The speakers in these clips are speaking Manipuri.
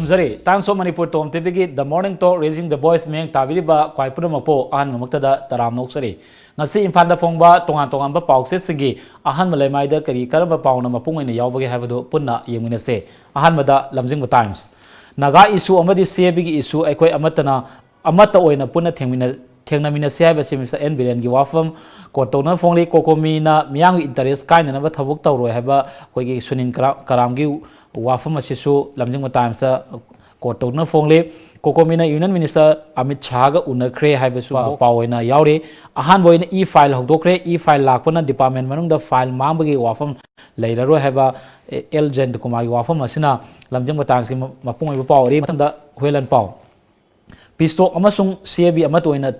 Khumzari, Times of Manipur Tom Tibigi, The Morning Talk, Raising the Voice, Meng Tabiriba, Kwaipuramapo, An Muktada, Taram Noksari. Nasi Infanta Pongba, Tongan Tongamba Pauxes Singi, Ahan Malemaida, Kari Karaba Pauna Mapung in the Yawagi Havado, Puna, Yeminase, Ahan Mada, Lamzing Times. Naga issue, Amadi Sebigi issue, Equa Amatana, Amata Oina Puna Tenamina Seba, Mr. N. Bilan Giwafam, Kotona Fongli, Kokomina, Miang interest, kind and about Tabukta, Haba, Kogi Sunin Karamgi. Wafam asisu lamjing times ta kotona fongle kokomina union minister Amit Shah unakre haibasu pawoina yaure ahan boina e-file hokdokre e-file lakpana department manungda file mambagi wafam leiraro haiba elgen kumagi wafam asina lamjing times ki mapung iba pawri matangda huelan paw pisto amasung CAB amatoina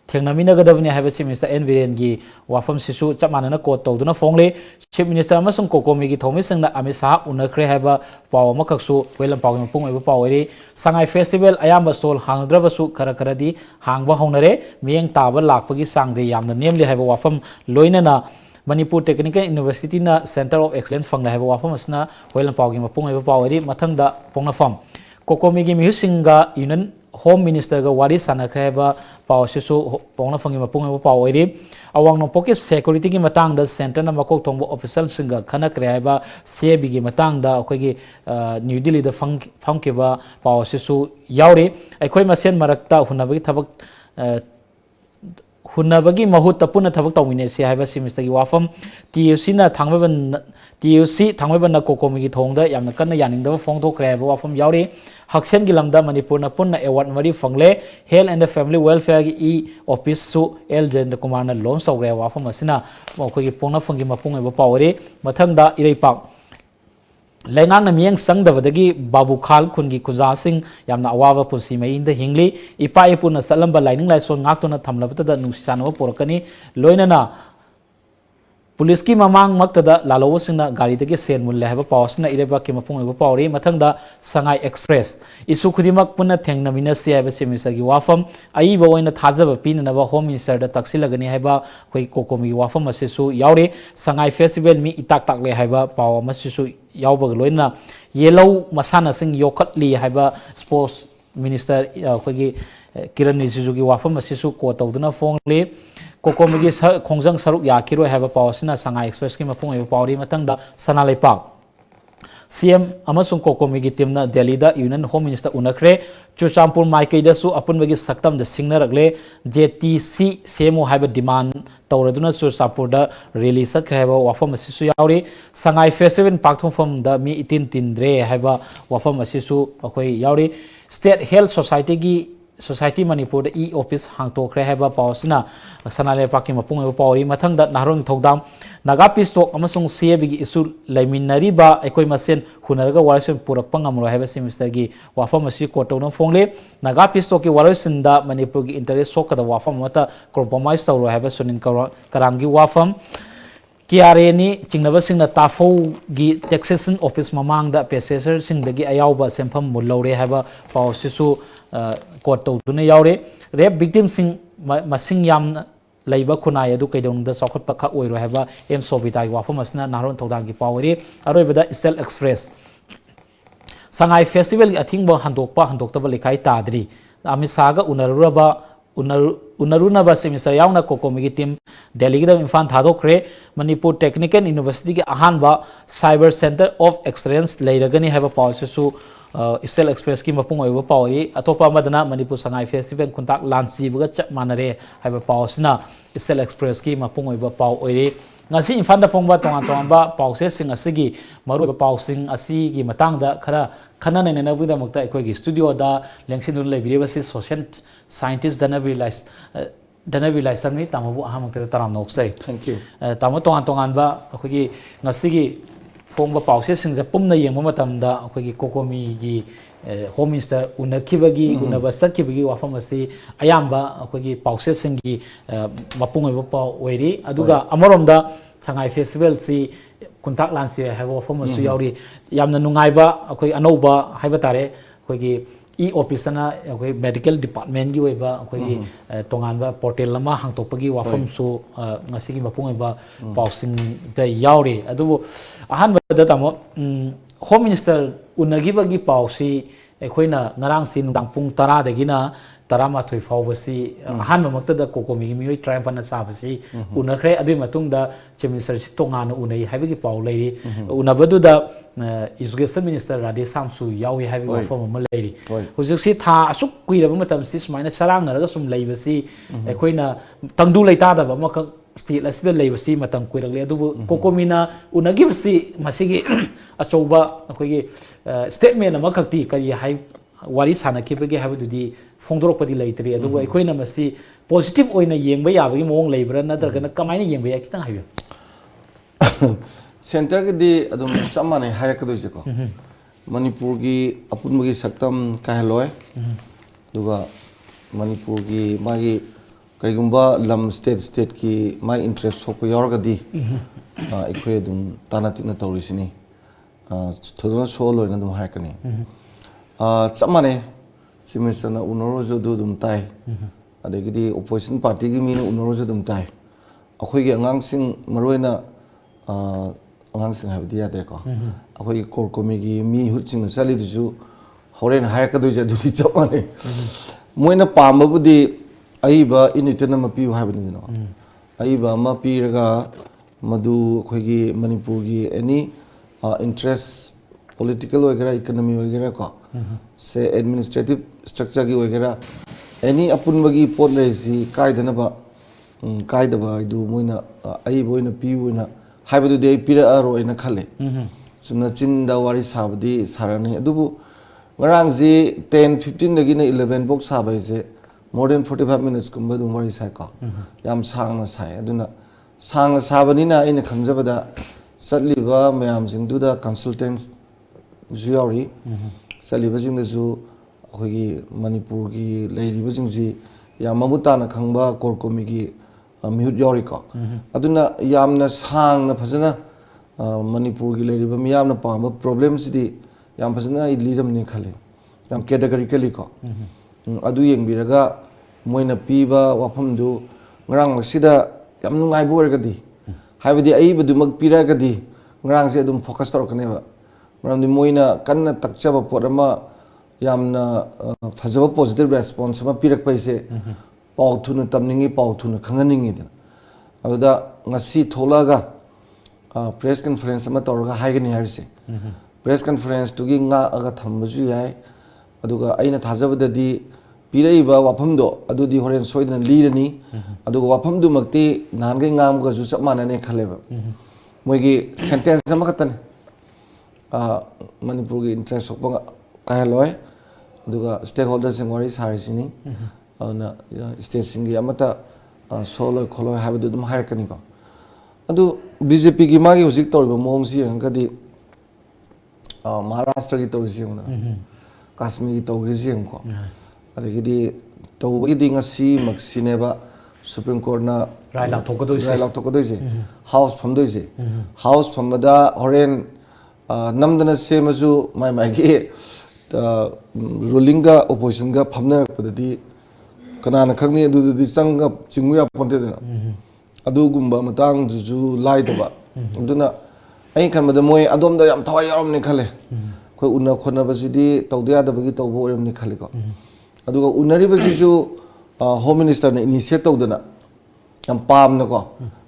Tengaminagadavani have Mr. N. Virengi, Wafam Sisu, Chamanana Koto, Duna Fongle, Chief Minister Amasung Kokomigi, Thomas and Amisa, Unakre have Power Makaksu, Willam Pong Poweri, Sangai Festival, Ayamba Sol, Hangdrabasu, Karakaradi, Hangba Honore, Miang Taba, Lakpagi Sang, the Yam, the namely have Wafam, Loinana, Manipur Technical University na Center of Excellence Fang have Wafamasna, Willam Pong Poweri, Matanga Pongafam. Kokomigi Musinga, Union. Home Minister ga wari sana khaba paw sisu pongna fangi mapung paw iri awang no pocket security gi matang da center na makok thongbo official singa khana kreba CAB gi matang da akhoi gi New Delhi da phang ke ba paw sisu yauri akhoi masen marakta hunabagi thabak hunabagi mahut tapuna thabak tawine se haiba semester gi wafam TUC na thangban TUC thangban na kokomi gi thongda yamna kanna yaning da phong tho kreba wafam yauri Haksen Gilamda Manipur na punna award mari fangle Health and the Family Welfare gi office su elgen the command launch tawre wafam asina mokoi pongna fangi mapung eba pawre mathangda iraipak Lengang na miyang sangdabadagi Babu Khal khungi kuza sing yamna awawa punsi mai inda hingli ipa ipuna salamba lining lai so ngaktuna thamlabata da nungsana porakani loinana Police ki mamang maktada lalawo singna gari dagi sen mulle haba pawsna ireba ki mapung eba pawri mathangda Sangai Express isu khudimak punna thengna mina se haba semisa gi wafam ai ba oina thajaba pinna ba home minister da taksilagani haba khoi kokomi wafam asisu yaure Sangai Festival mi itak tak le haba paw masisu yawbag loina yellow masana sing yokatli haba sports minister khoi gi Kiran Rijiju gi wafam asisu ko tawduna fongle Kokomigi Kongjang Saruk Yakiro have a pawsina Sangai Express ki mapung eba pawri matangda Sanalaipak CM Amasung Kokomigi Timna Delhi da Union Home Minister Unakre Chuchampur Maikai da su apun bagi saktam da singna ragle JTC semo have demand tawraduna Chuchampur da release have wafam asisu yauri Sangai Festival Pakthong from da mi itin tindre have wafam asisu akhoi yauri State Health Society Manipur da e-office hangtokre haba pawsina sanale paki mapung eba pawri mathangda nahrong thodam naga pistok amasung CAB gi isu laiminari ba ekoi masen hunarga warasen purakpa ngamro haba semester gi wafam asi kotona fongle naga pistok ki warasen da Manipur gi interest sokada wafam mata compromise tawro haba sunin karamgi wafam KRA ni chingnaba singna tafo gi taxation office mamang da passenger sing dagi ayawba sempham mullore haba pawsisu court tawduna yaure rape victim sing masing yam laiba khunai adu kaidong da chokhat pakha oiro haba M Sobita gi wafam asna naron tawdang gi pawri aroibada Steel Express Sangai Festival gi athingba handokta likai tadri amisaga unarunaba semester yauna kokomigi team Delhi gi infan thadokre Manipur Technical University gi ahanba Cyber Center of Excellence leiragani haba pawsisu Steel Express ki mapung oiba pawri atopa madana Manipur Sangai Festival kuntak lanchi buga chap manare haba pawsina Steel Express ki mapung oiba paw oiri ngasi infanda pongba tongan ba pawse sing asigi maru pawsing asi gi matangda khara khana ne na buda makta ekoi gi studio da lengsin lebiri si social scientist danabi samni tamabu ahamakta taram noksai thank you tamo tongan ba ekoi gi ngasi gi Pongba pause singja pumna yengma matamda akhoi kokomi gi home minister unakibagi unabastat kibagi wafam asi ayamba akhoi pause singi mapung eba paw oiri aduga amoromda Sangai Festival si kuntak lansi haba wafam asu yauri yamna nungaiba akhoi anauba haiba tare akhoi e-office na medical department gi oiba akhoi tonganba portal lama hangtokpagi wafam su ngasi gi mapung eba pawsing da yauri adubu ahan da tamo home minister unagibagi pawsi ꯑꯩꯈꯣꯏꯅ ꯉꯔꯥꯡꯁꯤ ꯅꯨꯡꯗꯥꯡ ꯄꯨꯡ 10ꯗꯒꯤꯅ 12 ꯐꯥꯎꯕꯁꯤ ꯑꯍꯥꯟꯕ ꯃꯛꯇꯗ ꯀꯣꯀꯣꯃꯤꯒꯤ ꯃꯤꯑꯣꯏ 53ꯅ ꯆꯥꯕꯁꯤ ꯎꯅꯈ꯭ꯔꯦ ꯑꯗꯨꯒꯤ ꯃꯇꯨꯡꯗ ꯆꯤꯐ ꯃꯤꯅꯤꯁꯇꯔꯁꯤ ꯇꯣꯉꯥꯟꯅ ꯎꯅꯩ ꯍꯥꯏꯕꯒꯤ ꯄꯥꯎ ꯂꯩꯔꯤ ꯎꯅꯕꯗꯨꯗ ꯏꯖꯨꯀꯦꯁꯟ ꯃꯤꯅꯤꯁꯇꯔ ꯔꯥꯙꯦ ꯁꯥꯝꯁꯨ ꯌꯥꯎꯏ ꯍꯥꯏꯕꯒꯤ ꯋꯥꯐꯝ ꯑꯃ ꯂꯩꯔꯤ ꯍꯧꯖꯤꯛꯁꯤ ꯊꯥ ꯑꯁꯨꯛ ꯀꯨꯏꯔꯕ ꯃꯇꯝꯁꯤ ꯁꯨꯃꯥꯏꯅ ꯆꯔꯥꯡꯅꯔꯒ ꯁꯨꯝ ꯂꯩꯕꯁꯤ ꯑꯩꯈꯣꯏꯅ ꯇꯪꯗꯨ ꯂꯩꯇꯥꯗꯕ ꯑꯃꯈꯛ ꯁ꯭ꯇꯦꯠ ꯑꯁꯤꯗ ꯂꯩꯕꯁꯤ ꯃꯇꯝ ꯀꯨꯏꯔꯛꯂꯦ ꯑꯗꯨꯕꯨ ꯀꯣꯀꯣꯃꯤꯅ ꯎꯅꯈꯤꯕꯁꯤ ꯃꯁꯤꯒꯤ ꯑꯆꯧꯕ ꯑꯩꯈꯣꯏꯒꯤ ꯁ꯭ꯇꯦꯠꯃꯦꯟ ꯑꯃꯈꯛꯇꯤ ꯀꯔꯤ ꯍꯥꯏ ꯋꯥꯔꯤ ꯁꯥꯟꯅꯈꯤꯕꯒꯦ ꯍꯥꯏꯕꯗꯨꯗꯤ ꯐꯣꯡꯗꯣꯔꯛꯄꯗꯤ ꯂꯩꯇ꯭ꯔꯤ ꯑꯗꯨꯕꯨ ꯑꯩꯈꯣꯏꯅ ꯃꯁꯤ ꯄꯣꯖꯤꯇꯤꯚ ꯑꯣꯏꯅ ꯌꯦꯡꯕ ꯌꯥꯕꯒꯤ ꯃꯑꯣꯡ ꯂꯩꯕ꯭ꯔꯥ ꯅꯠꯇ꯭ꯔꯒꯅ ꯀꯃꯥꯏꯅ ꯌꯦꯡꯕ ꯌꯥꯏ ꯈꯤꯇꯪ ꯍꯥꯏꯕꯤꯌꯨ ꯁꯦꯟꯇꯔꯒꯤꯗꯤ ꯑꯗꯨꯝ ꯆꯞ ꯃꯥꯟꯅꯩ ꯍꯥꯏꯔꯛꯀꯗꯣꯏꯁꯦꯀꯣ ꯃꯅꯤꯄꯨꯔꯒꯤ ꯑꯄꯨꯟꯕꯒꯤ ꯁꯛꯇꯝ ꯀꯥꯏꯍꯜꯂꯣꯏ ꯑꯗꯨꯒ ꯃꯅꯤꯄꯨꯔꯒꯤ ꯃꯥꯒꯤ ꯀꯩꯒꯨꯝꯕ ꯂꯝ ꯁ꯭ꯇꯦꯠꯀꯤ ꯃꯥꯒꯤ ꯏꯟꯇꯔꯦꯁ ꯁꯣꯛꯄ ꯌꯥꯎꯔꯒꯗꯤ ꯑꯩꯈꯣꯏ ꯑꯗꯨꯝ ꯇꯥꯟꯅ ꯇꯤꯛꯅ ꯇꯧꯔꯤꯁꯤꯅꯤ ꯊꯣꯏꯗꯣꯛꯅ ꯁꯣꯜꯂꯣꯏꯅ ꯑꯗꯨꯝ ꯍꯥꯏꯔꯛꯀꯅꯤ ꯆꯞ ꯃꯥꯟꯅꯩ ꯆꯤꯐ ꯃꯤꯅꯤꯁꯇꯔꯅ ꯎꯅꯔꯨꯔꯁꯨ ꯑꯗꯨ ꯑꯗꯨꯝ ꯇꯥꯏ ꯑꯗꯒꯤꯗꯤ ꯑꯣꯄꯣꯖꯤꯁꯟ ꯄꯥꯔꯇꯤꯒꯤ ꯃꯤꯅ ꯎꯅꯔꯨꯔꯁꯨ ꯑꯗꯨꯝ ꯇꯥꯏ ꯑꯩꯈꯣꯏꯒꯤ ꯑꯉꯥꯡꯁꯤꯡ ꯃꯔꯨꯑꯣꯏꯅ ꯑꯉꯥꯡꯁꯤꯡ ꯍꯥꯏꯕꯗꯤ ꯌꯥꯗ꯭ꯔꯦꯀꯣ ꯑꯩꯈꯣꯏꯒꯤ ꯀꯣꯔ ꯀꯣꯃꯤꯒꯤ ꯃꯤꯍꯨꯠꯁꯤꯡꯅ ꯆꯠꯂꯤꯗꯨꯁꯨ ꯍꯣꯔꯦꯟ ꯍꯥꯏꯔꯛꯀꯗꯣꯏꯁꯦ ꯑꯗꯨꯗꯤ ꯆꯞ ꯃꯥꯟꯅꯩ ꯃꯣꯏꯅ ꯄꯥꯝꯕꯕꯨꯗꯤ ꯑꯏꯕ ꯏꯟ ꯑꯃ ꯄꯤꯌꯨ ꯍꯥꯏꯕꯅꯤꯗꯅ ꯑꯏꯕ ꯑꯃ ꯄꯤꯔꯒ ꯃꯗꯨ ꯑꯩꯈꯣꯏꯒꯤ ꯃꯅꯤꯄꯨꯔꯒꯤ ꯑꯦꯅꯤ ꯏꯟꯇꯔꯦꯁ ꯄꯣꯂꯤꯇꯤꯀꯦꯜ ꯑꯣꯏꯒꯦꯔꯥ ꯏꯀꯣꯅꯣꯃꯤ ꯑꯣꯏꯒꯦꯔꯥ ꯀꯣ ꯁꯦ ꯑꯦꯗꯃꯤꯅꯤꯁꯇ꯭ꯔꯦꯇꯤቭ ꯁ꯭ꯇ꯭ꯔꯛꯆꯔꯒꯤ ꯑꯣꯏꯒꯦꯔꯥ ꯑꯦꯅꯤ ꯑꯄꯨꯟꯕꯒꯤ ꯄꯣꯠ ꯂꯩꯔꯤꯁꯤ ꯀꯥꯏꯗꯅꯕ ꯀꯥꯏꯗꯕ ꯍꯥꯏꯗꯨ ꯃꯣꯏꯅ ꯑꯏꯕ ꯑꯣꯏꯅ ꯄꯤꯌꯨ ꯑꯣꯏꯅ ꯍꯥꯏꯕꯗꯨꯗꯤ ꯑꯩ ꯄꯤꯔꯛꯑꯔꯣꯏꯅ ꯈꯜꯂꯦ ꯆꯨꯝꯅ ꯆꯤꯟꯗ ꯋꯥꯔꯤ ꯁꯥꯕꯗꯤ ꯁꯥꯔꯅꯤ ꯑꯗꯨꯕꯨ ꯉꯔꯥꯡꯁꯤ 10-15ꯗꯒꯤꯅ 11 ꯐꯥꯎ ꯁꯥꯕ ꯍꯥꯏꯁꯦ more than 45 minutes ꯀꯨꯝꯕ ꯑꯗꯨꯝ ꯋꯥꯔꯤ ꯁꯥꯏꯀꯣ ꯌꯥꯝ ꯁꯥꯡꯅ ꯁꯥꯏ ꯑꯗꯨꯅ ꯁꯥꯡꯅ ꯁꯥꯕꯅꯤꯅ ꯑꯩꯅ ꯈꯪꯖꯕꯗ ꯆꯠꯂꯤꯕ ꯃꯌꯥꯝꯁꯤꯡꯗꯨꯗ ꯀꯟꯁꯜꯇꯦꯟꯁꯁꯨ ꯌꯥꯎꯔꯤ ꯆꯠꯂꯤꯕꯁꯤꯡꯗꯁꯨ ꯑꯩꯈꯣꯏꯒꯤ ꯃꯅꯤꯄꯨꯔꯒꯤ ꯂꯩꯔꯤꯕꯁꯤꯡꯁꯤ ꯌꯥꯝ ꯃꯃꯨꯠ ꯇꯥꯅ ꯈꯪꯕ ꯀꯣꯔ ꯀꯣꯃꯤꯒꯤ ꯃꯤꯍꯨꯠ ꯌꯥꯎꯔꯤꯀꯣ ꯑꯗꯨꯅ ꯌꯥꯝꯅ ꯁꯥꯡꯅ ꯐꯖꯅ ꯃꯅꯤꯄꯨꯔꯒꯤ ꯂꯩꯔꯤꯕ ꯃꯤꯌꯥꯝꯅ ꯄꯥꯝꯕ ꯄ꯭ꯔꯣꯕ꯭ꯂꯦꯝꯁꯤꯗꯤ ꯌꯥꯝ ꯐꯖꯅ ꯑꯩ ꯂꯤꯔꯝꯅꯤ ꯈꯜꯂꯤ ꯌꯥꯝ ꯀꯦꯇꯦꯒꯣꯔꯤꯀꯦꯜꯂꯤꯀꯣ ꯑꯗꯨ ꯌꯦꯡꯕꯤꯔꯒ ꯃꯣꯏꯅ ꯄꯤꯕ ꯋꯥꯐꯝꯗꯨ ꯉꯔꯥꯡꯃꯛꯁꯤꯗ ꯌꯥꯝ ꯅꯨꯡꯉꯥꯏꯕ ꯑꯣꯏꯔꯒꯗꯤ ꯍꯥꯏꯕꯗꯤ ꯑꯏꯕꯗꯨꯃꯛ ꯄꯤꯔꯛꯑꯒꯗꯤ ꯉꯔꯥꯡꯁꯦ ꯑꯗꯨꯝ ꯐꯣꯀꯁ ꯇꯧꯔꯛꯀꯅꯦꯕ ꯃꯔꯝꯗꯤ ꯃꯣꯏꯅ ꯀꯟꯅ ꯇꯛꯆꯕ ꯄꯣꯠ ꯑꯃ ꯌꯥꯝꯅ ꯐꯖꯕ ꯄꯣꯖꯤꯇꯤꯚ ꯔꯦꯁꯄꯣꯟꯁ ꯑꯃ ꯄꯤꯔꯛꯄ ꯍꯥꯏꯁꯦ ꯄꯥꯎ ꯊꯨꯅ ꯇꯝꯅꯤꯡꯉꯤ ꯄꯥꯎ ꯊꯨꯅ ꯈꯪꯍꯟꯅꯤꯡꯉꯤꯗꯅ ꯑꯗꯨꯗ ꯉꯁꯤ ꯊꯣꯛꯂꯛꯑꯒ ꯄ꯭ꯔꯦꯁ ꯀꯟꯐꯔꯦꯟꯁ ꯑꯃ ꯇꯧꯔꯒ ꯍꯥꯏꯒꯅꯤ ꯍꯥꯏꯔꯤꯁꯦ ꯄ꯭ꯔꯦꯁ ꯀꯟꯐꯔꯦꯟꯁꯇꯨꯒꯤ ꯉꯥꯛꯑꯒ ꯊꯝꯕꯁꯨ ꯌꯥꯏ ꯑꯗꯨꯒ ꯑꯩꯅ ꯊꯥꯖꯕꯗꯗꯤ ꯄꯤꯔꯛꯏꯕ ꯋꯥꯐꯝꯗꯣ ꯑꯗꯨꯗꯤ ꯍꯣꯔꯦꯟ ꯁꯣꯏꯗꯅ ꯂꯤꯔꯅꯤ ꯑꯗꯨꯒ ꯋꯥꯐꯝꯗꯨꯃꯛꯇꯤ ꯅꯍꯥꯟꯈꯩ ꯉꯥꯡꯕꯒꯁꯨ ꯆꯞ ꯃꯥꯟꯅꯅꯦ ꯈꯜꯂꯦꯕ ꯃꯣꯏꯒꯤ ꯁꯦꯟꯇꯦꯟꯁ ꯑꯃꯈꯛꯇꯅꯤ ꯃꯅꯤꯄꯨꯔꯒꯤ ꯏꯟꯇꯔꯦꯁ ꯁꯣꯛꯄ ꯀꯥꯏꯍꯜꯂꯣꯏ ꯑꯗꯨꯒ ꯁ꯭ꯇꯦꯛ ꯍꯣꯜꯗꯔꯁꯤꯡ ꯋꯥꯔꯤ ꯁꯥꯔꯤꯁꯤꯅꯤ ꯑꯗꯨꯅ ꯁ꯭ꯇꯦꯠꯁꯤꯡꯒꯤ ꯑꯃꯠꯇ ꯁꯣꯜꯂꯣꯏ ꯈꯣꯠꯂꯣꯏ ꯍꯥꯏꯕꯗꯨ ꯑꯗꯨꯝ ꯍꯥꯏꯔꯛꯀꯅꯤꯀꯣ ꯑꯗꯨ ꯕꯤꯖꯦꯄꯤꯒꯤ ꯃꯥꯒꯤ ꯍꯧꯖꯤꯛ ꯇꯧꯔꯤꯕ ꯃꯑꯣꯡꯁꯤ ꯌꯦꯡꯉꯒꯗꯤ ꯃꯍꯥꯔꯥꯁꯇ꯭ꯔꯒꯤ ꯇꯧꯔꯤꯁꯤ ꯌꯦꯡꯉꯨꯅ ꯀꯥꯁꯃꯤꯔꯒꯤ ꯇꯧꯈ꯭ꯔꯤꯁꯤ ꯌꯦꯡꯉꯨꯀꯣ ꯑꯗꯒꯤꯗꯤ ꯇꯧꯕꯒꯤꯗꯤ ꯉꯁꯤꯃꯛꯁꯤꯅꯦꯕ ꯁꯨꯄ꯭ꯔꯤꯝ ꯀꯣꯔꯠꯅ ꯔꯥꯏ ꯂꯥꯎꯊꯣꯛꯀꯗꯣꯏꯁꯦ ꯍꯥꯎꯁ ꯐꯝꯗꯣꯏꯁꯦ ꯍꯥꯎꯁ ꯐꯝꯕꯗ ꯍꯣꯔꯦꯟ ꯅꯝꯗꯅ ꯁꯦꯝꯃꯁꯨ ꯃꯥꯒꯤ ꯔꯨꯂꯤꯡꯒ ꯑꯣꯄꯣꯖꯤꯁꯟꯒ ꯐꯝꯅꯔꯛꯄꯗꯗꯤ ꯀꯅꯥꯅ ꯈꯪꯅꯤ ꯑꯗꯨꯗꯗꯤ ꯆꯤꯡꯕ ꯌꯥꯄꯣꯟꯇꯦꯗꯅ ꯑꯗꯨꯒꯨꯝꯕ ꯃꯇꯥꯡꯗꯨꯁꯨ ꯂꯥꯏꯗꯕ ꯑꯗꯨꯅ ꯑꯩꯅ ꯈꯟꯕꯗ ꯃꯣꯏ ꯑꯗꯣꯝꯗ ꯌꯥꯝ ꯊꯋꯥꯏ ꯌꯥꯎꯔꯝꯅꯤ ꯈꯜꯂꯦ ꯑꯩꯈꯣꯏ ꯎꯅ ꯈꯣꯠꯅꯕꯁꯤꯗꯤ ꯇꯧꯗ ꯌꯥꯗꯕꯒꯤ ꯇꯧꯕ ꯑꯣꯏꯔꯝꯅꯤ ꯈꯜꯂꯤꯀꯣ ꯑꯗꯨꯒ ꯎꯅꯔꯤꯕꯁꯤꯁꯨ ꯍꯣꯝ ꯃꯤꯅꯤꯁꯇꯔꯅ ꯏꯅꯤꯁꯤꯌꯦꯠ ꯇꯧꯗꯅ ꯌꯥꯝ ꯄꯥꯝꯅꯀꯣ